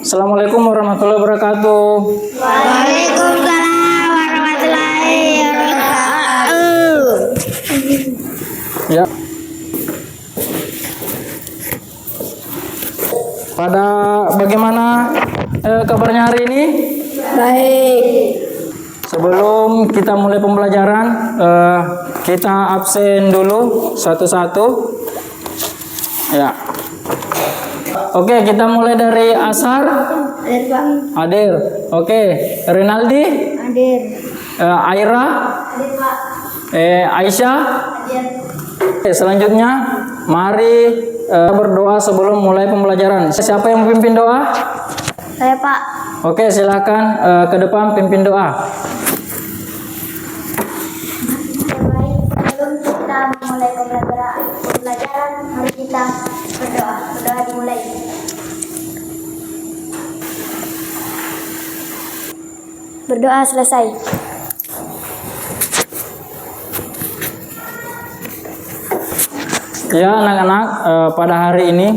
Assalamualaikum warahmatullahi wabarakatuh. Waalaikumsalam warahmatullahi wabarakatuh. Ya. Pada bagaimana kabarnya hari ini? Baik. Sebelum kita mulai pembelajaran, kita absen dulu satu-satu. Ya. Oke, kita mulai dari Asar. Hadir, Pak. Hadir. Oke, Rinaldi. Hadir. Aira. Hadir, Pak. Aisyah. Hadir. Oke, selanjutnya mari berdoa sebelum mulai pembelajaran. Siapa yang memimpin doa? Saya, Pak. Oke, silakan ke depan pimpin doa. Sebelum kita memulai pembelajaran, mari kita berdoa. Berdoa dimulai. Berdoa selesai. Ya anak-anak, pada hari ini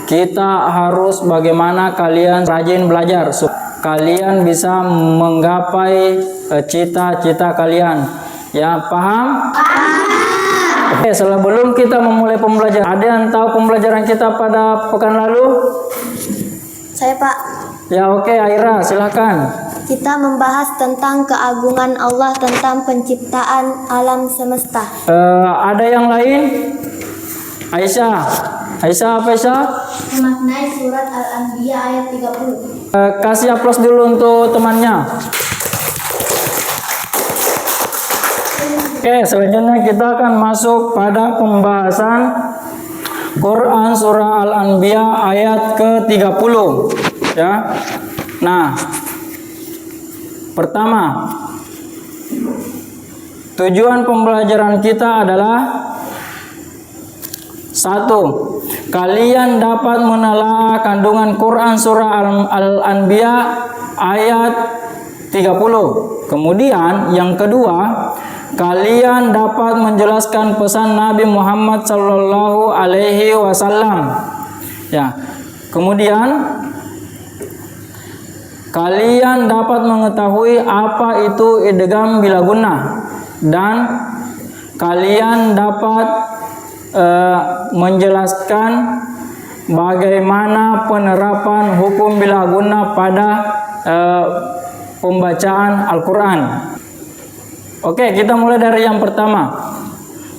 kita harus bagaimana kalian rajin belajar supaya kalian bisa menggapai cita-cita kalian. Ya, paham? Oke, sebelum kita memulai pembelajaran, ada yang tahu pembelajaran kita pada pekan lalu? Saya, Pak. Ya, oke, Aira, silakan. Kita membahas tentang keagungan Allah, tentang penciptaan alam semesta. Ada yang lain? Aisyah. Aisyah apa Aisyah? Memaknai surat Al-Anbiya ayat 30. Kasih aplaus dulu untuk temannya. Oke, selanjutnya kita akan masuk pada pembahasan Quran surah Al-Anbiya ayat ke-30. Ya. Nah, pertama, tujuan pembelajaran kita adalah satu, kalian dapat menelaah kandungan Quran surah Al-Anbiya ayat 30. Kemudian yang kedua, kalian dapat menjelaskan pesan Nabi Muhammad sallallahu alaihi wasallam. Ya. Kemudian kalian dapat mengetahui apa itu idgham bila gunnah, dan kalian dapat menjelaskan bagaimana penerapan hukum bila gunnah pada pembacaan Al-Quran. Oke, kita mulai dari yang pertama.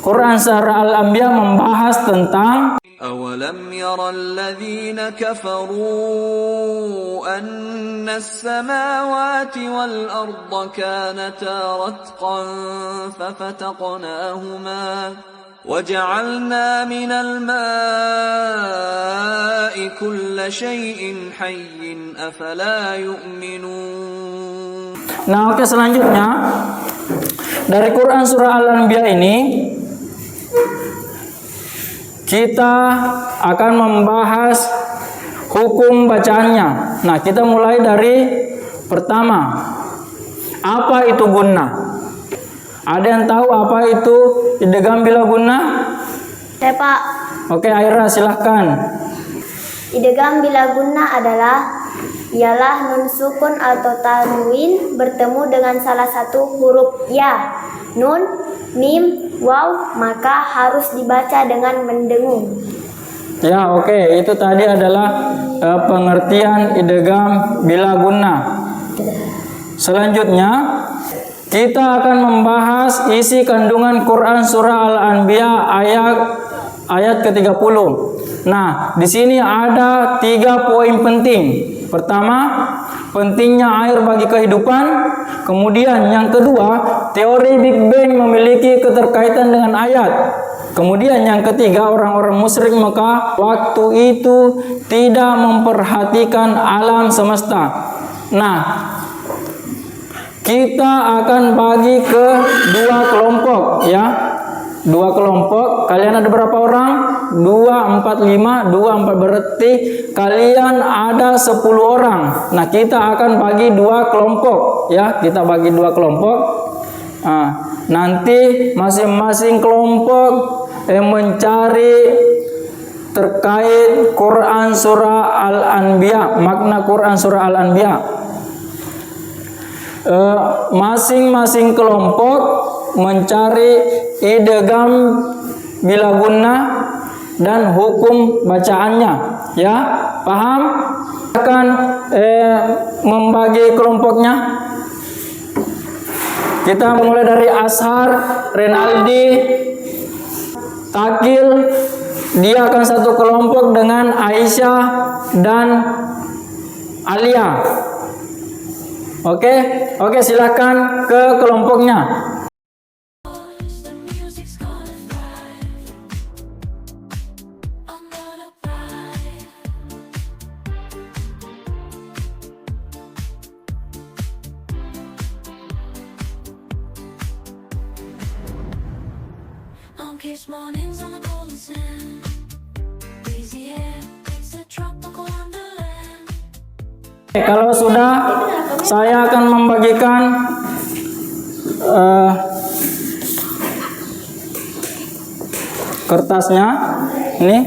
Quran surah Al-Anbiya membahas tentang أولم ير الذين كفروا أن السماوات والأرض كانتا رتقا ففتقناهما وجعلنا من الماء كل شيء حي أفلا يؤمنون. Nah, oke, selanjutnya dari Quran surah Al-Anbiya ini kita akan membahas hukum bacaannya. Nah, kita mulai dari pertama. Apa itu gunnah? Ada yang tahu apa itu idgham bila gunnah? Saya, Pak. Oke, Aira, silahkan. Idgham bila gunnah ialah nun sukun atau tanwin bertemu dengan salah satu huruf ya, nun, mim, waw, maka harus dibaca dengan mendengung. Ya, oke, itu tadi adalah pengertian idgham bila gunnah. Selanjutnya kita akan membahas isi kandungan Quran surah Al-Anbiya ayat ke-30. Nah, di sini ada 3 poin penting. Pertama, pentingnya air bagi kehidupan. Kemudian yang kedua, teori Big Bang memiliki keterkaitan dengan ayat. Kemudian yang ketiga, orang-orang musyrik Mekah waktu itu tidak memperhatikan alam semesta. Nah, kita akan bagi ke 2 kelompok, ya. 2 kelompok. Kalian ada berapa orang? 2, 4, 5. 2, 4 berarti kalian ada 10 orang. Nah, kita akan bagi 2 kelompok, ya. Kita bagi 2 kelompok. Nanti masing-masing kelompok mencari terkait Quran surah Al-Anbiya, makna Quran surah Al-Anbiya. Masing-masing kelompok mencari idgham bila gunnah dan hukum bacaannya, ya, paham? Akan membagi kelompoknya. Kita mulai dari Ashar, Renaldi, Takil. Dia akan satu kelompok dengan Aisyah dan Alia. Oke, silakan ke kelompoknya. Kiss mornings on the golden sand, breezy air, it's a tropical wonderland. Kalau sudah, saya akan membagikan kertasnya. Ini,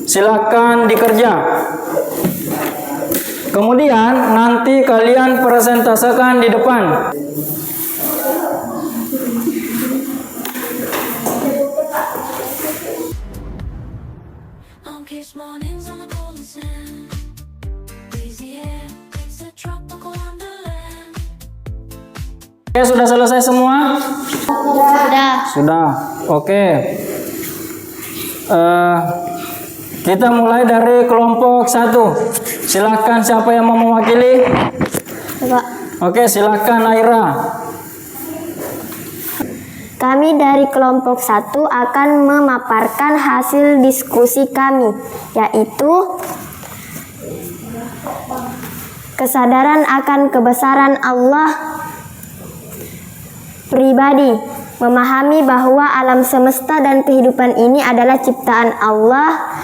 silakan dikerja. Kemudian nanti kalian presentasikan di depan. Kiss mornings on the golden sand, breezy air, it's a tropical wonderland. Oke, sudah selesai semua? Sudah. Oke. Kita mulai dari kelompok 1. Silakan siapa yang mau mewakili? Oke, silakan Aira. Kami dari kelompok 1 akan memaparkan hasil diskusi kami, yaitu kesadaran akan kebesaran Allah pribadi, memahami bahwa alam semesta dan kehidupan ini adalah ciptaan Allah,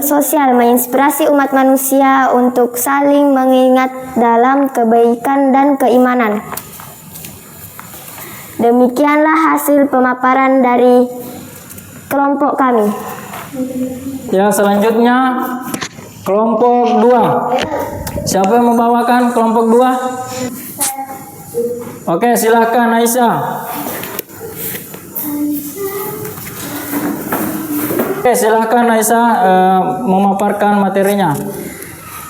sosial, menginspirasi umat manusia untuk saling mengingat dalam kebaikan dan keimanan. Demikianlah hasil pemaparan dari kelompok kami. Ya, selanjutnya kelompok 2. Siapa yang membawakan kelompok 2? Oke, silakan Aisyah. Oke, silakan Aisyah memaparkan materinya.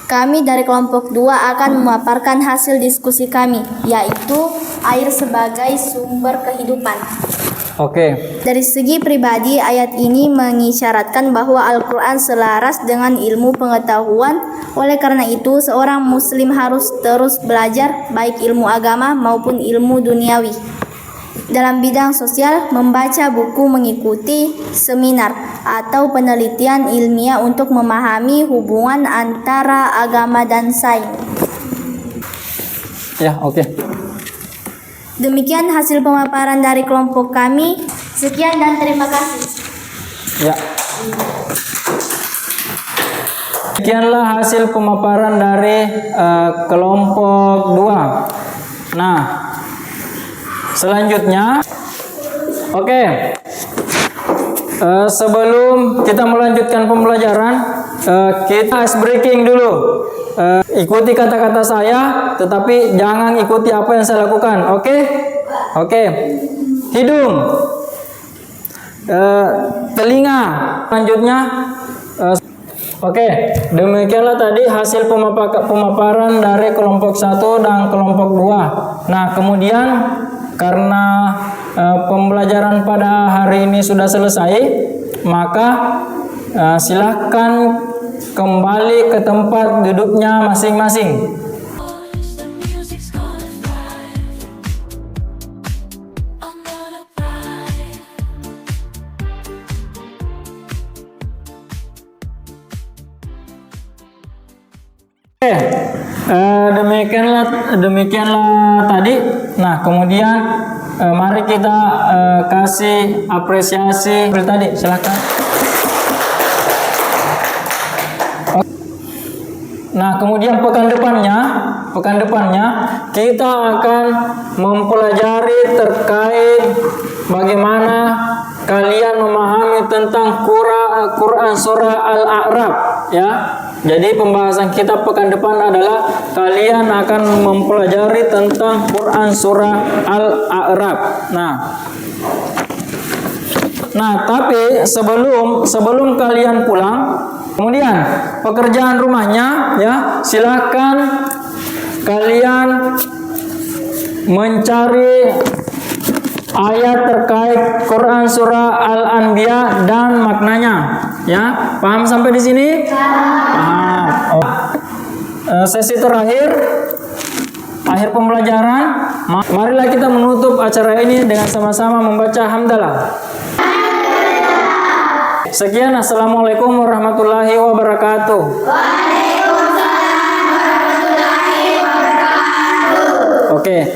Kami dari kelompok 2 akan memaparkan hasil diskusi kami, yaitu air sebagai sumber kehidupan. Oke. Dari segi pribadi, ayat ini mengisyaratkan bahwa Al-Quran selaras dengan ilmu pengetahuan. Oleh karena itu, seorang muslim harus terus belajar, baik ilmu agama maupun ilmu duniawi. Dalam bidang sosial, membaca buku, mengikuti seminar atau penelitian ilmiah untuk memahami hubungan antara agama dan sains. Ya, oke. Demikian hasil pemaparan dari kelompok kami. Sekian dan terima kasih. Ya. Demikianlah hasil pemaparan dari kelompok 2. Nah, selanjutnya, oke. Sebelum kita melanjutkan pembelajaran, kita ice breaking dulu. Ikuti kata-kata saya, tetapi jangan ikuti apa yang saya lakukan. Oke? Oke. Hidung, telinga. Selanjutnya, oke. Demikianlah tadi hasil pemaparan dari kelompok 1 dan kelompok 2. Nah, kemudian karena pembelajaran pada hari ini sudah selesai, maka silahkan kembali ke tempat duduknya masing-masing. The music's gonna thrive. I'm gonna ride. Oke, demikianlah tadi. Nah, kemudian mari kita kasih apresiasi seperti tadi. Silakan. Nah, kemudian pekan depannya kita akan mempelajari terkait bagaimana kalian memahami tentang Quran surah Al-A'raf, ya. Jadi pembahasan kita pekan depan adalah kalian akan mempelajari tentang Quran surah Al-A'raf. Nah, tapi sebelum kalian pulang, kemudian pekerjaan rumahnya, ya, silakan kalian mencari ayat terkait Quran surah Al-Anbiya dan maknanya, ya. Paham sampai di sini? Paham. Sesi terakhir, akhir pembelajaran. Marilah kita menutup acara ini dengan sama-sama membaca hamdalah. Sekian, assalamualaikum warahmatullahi wabarakatuh. Waalaikumsalam warahmatullahi wabarakatuh. Oke.